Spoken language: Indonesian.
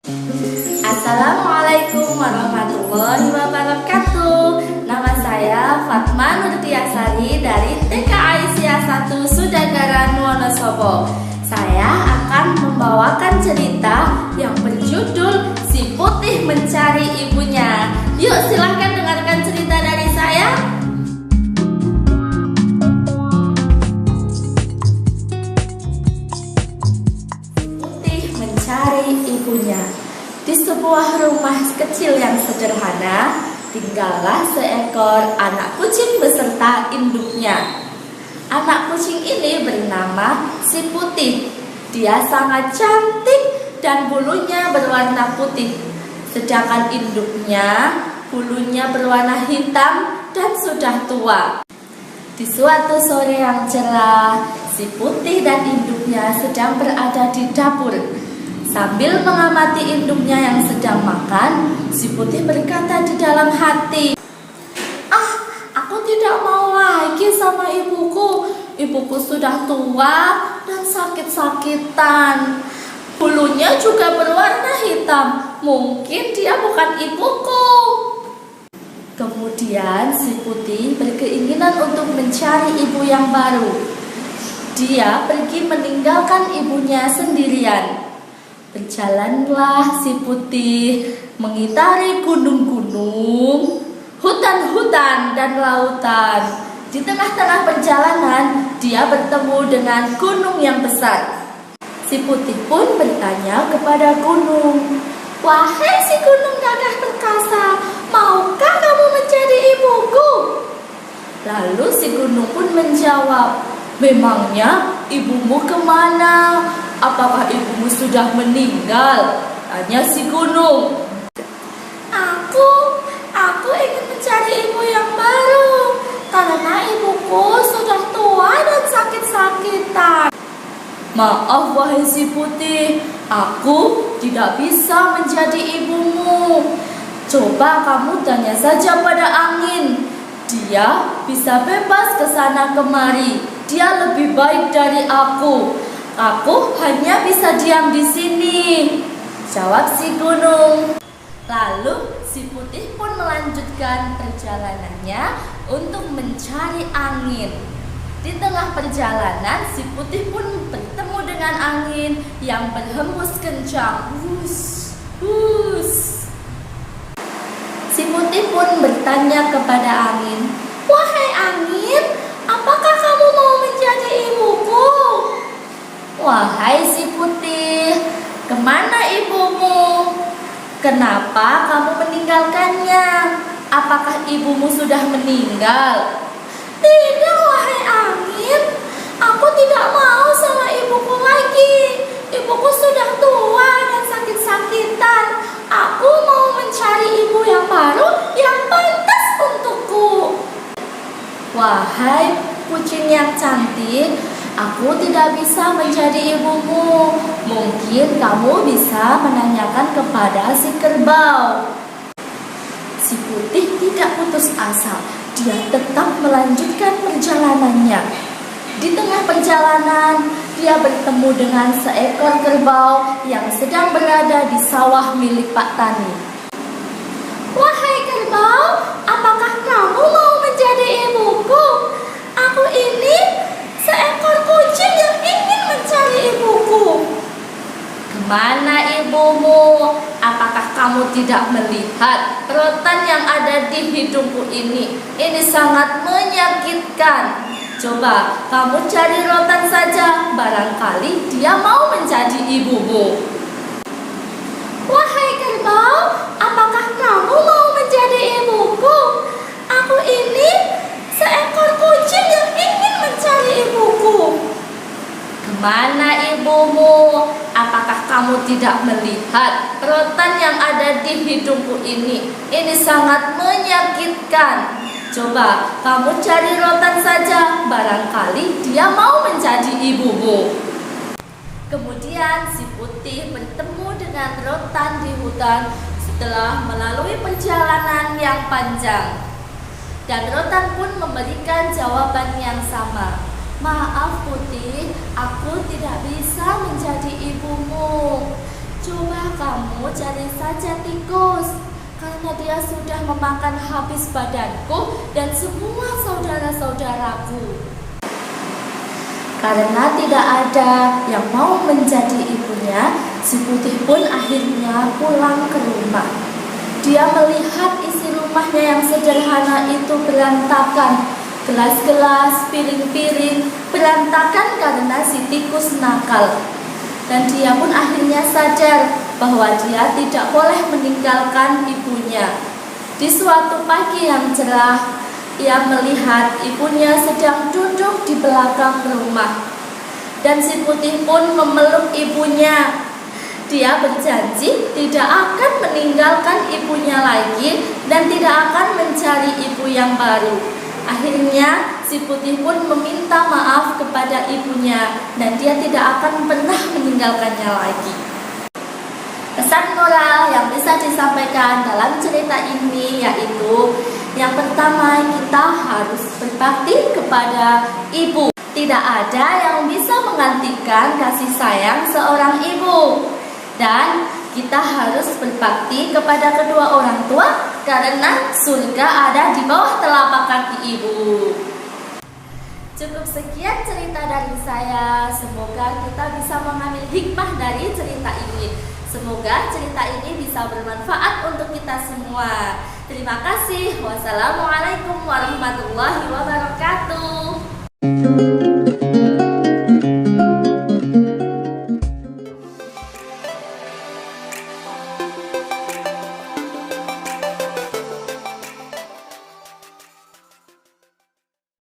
Assalamualaikum warahmatullahi wabarakatuh. Nama saya Fatma Nurtiasari dari TK Aisyah 1 Sudagaran Wonosobo. Saya akan membawakan cerita yang berjudul Si Putih Mencari Ibunya. Yuk silahkan dengarkan cerita dari saya. Mencari ibunya. Di sebuah rumah kecil yang sederhana, tinggallah seekor anak kucing beserta induknya. Anak kucing ini bernama Si Putih. Dia sangat cantik dan bulunya berwarna putih. Sedangkan induknya, bulunya berwarna hitam dan sudah tua. Di suatu sore yang cerah, Si Putih dan induknya sedang berada di dapur. Sambil mengamati induknya yang sedang makan, Si Putih berkata di dalam hati, aku tidak mau lagi sama ibuku. Ibuku sudah tua dan sakit-sakitan. Bulunya juga berwarna hitam. Mungkin dia bukan ibuku." Kemudian Si Putih berkeinginan untuk mencari ibu yang baru. Dia pergi meninggalkan ibunya sendirian. Berjalanlah Si Putih mengitari gunung-gunung, hutan-hutan dan lautan. Di tengah-tengah perjalanan, dia bertemu dengan gunung yang besar. Si Putih pun bertanya kepada gunung, "Wahai si gunung gagah perkasa, maukah kamu menjadi ibuku?" Lalu si gunung pun menjawab, "Memangnya ibumu kemana? Apakah ibumu sudah meninggal?" Tanya si gunung. Aku ingin mencari ibu yang baru, karena ibuku sudah tua dan sakit-sakitan." "Maaf wahai Si Putih, aku tidak bisa menjadi ibumu. Coba kamu tanya saja pada angin. Dia bisa bebas ke sana kemari. Dia lebih baik dari aku. Aku hanya bisa diam di sini," jawab si gunung. Lalu Si Putih pun melanjutkan perjalanannya untuk mencari angin. Di tengah perjalanan, Si Putih pun bertemu dengan angin yang berhembus kencang. Hus, hus. Si Putih pun bertanya kepada angin, "Wahai angin, apakah kamu mau menjadi ibuku?" "Wahai Si Putih, kemana ibumu? Kenapa kamu meninggalkannya? Apakah ibumu sudah meninggal?" "Tidak wahai angin, aku tidak mau sama ibuku lagi. Ibuku sudah tua dan sakit-sakitan. Aku mau mencari ibu yang baru yang pantas untukku." "Wahai kucing yang cantik, aku tidak bisa menjadi ibumu. Mungkin kamu bisa menanyakan kepada si kerbau." Si Putih tidak putus asa. Dia tetap melanjutkan perjalanannya. Di tengah perjalanan, dia bertemu dengan seekor kerbau yang sedang berada di sawah milik Pak Tani. "Wahai kerbau, apakah kamu mau menjadi ibuku? Aku ini seekor kucing yang ingin mencari ibuku." "Kemana ibumu? Apakah kamu tidak melihat rotan yang ada di hidungku ini? Ini sangat menyakitkan. Coba kamu cari rotan saja, barangkali dia mau menjadi ibumu." "Wahai kerbau, apakah kamu mau menjadi ibuku? Aku ini seekor kucing yang ingin mencari ibuku." "Kemana ibumu? Apakah kamu tidak melihat rotan yang ada di hidungku ini? Ini sangat menyakitkan. Coba kamu cari rotan saja, barangkali dia mau menjadi ibumu." Kemudian Si Putih bertemu dengan rotan di hutan setelah melalui perjalanan yang panjang. Dan rotan pun memberikan jawaban yang sama. "Maaf Putih, aku tidak bisa menjadi ibumu. Coba kamu cari saja tikus, karena dia sudah memakan habis badanku dan semua saudara-saudaraku. Karena tidak ada yang mau menjadi ibunya, si putih pun akhirnya pulang ke rumah. Dia melihat isi rumahnya yang sederhana itu berantakan. Gelas-gelas, piring-piring berantakan karena si tikus nakal. Dan dia pun akhirnya sadar bahwa dia tidak boleh meninggalkan ibunya. Di suatu pagi yang cerah, ia melihat ibunya sedang duduk di belakang rumah. Dan si putih pun memeluk ibunya. Dia berjanji tidak akan meninggalkan ibunya lagi dan tidak akan mencari ibu yang baru. Akhirnya si putih pun meminta maaf kepada ibunya dan dia tidak akan pernah meninggalkannya lagi. Pesan moral yang bisa disampaikan dalam cerita ini yaitu yang pertama, kita harus berbakti kepada ibu. Tidak ada yang bisa menggantikan kasih sayang seorang ibu. Dan kita harus berbakti kepada kedua orang tua karena surga ada di bawah telapak kaki ibu. Cukup sekian cerita dari saya. Semoga kita bisa mengambil hikmah dari cerita ini. Semoga cerita ini bisa bermanfaat untuk kita semua. Terima kasih. Wassalamualaikum warahmatullahi wabarakatuh.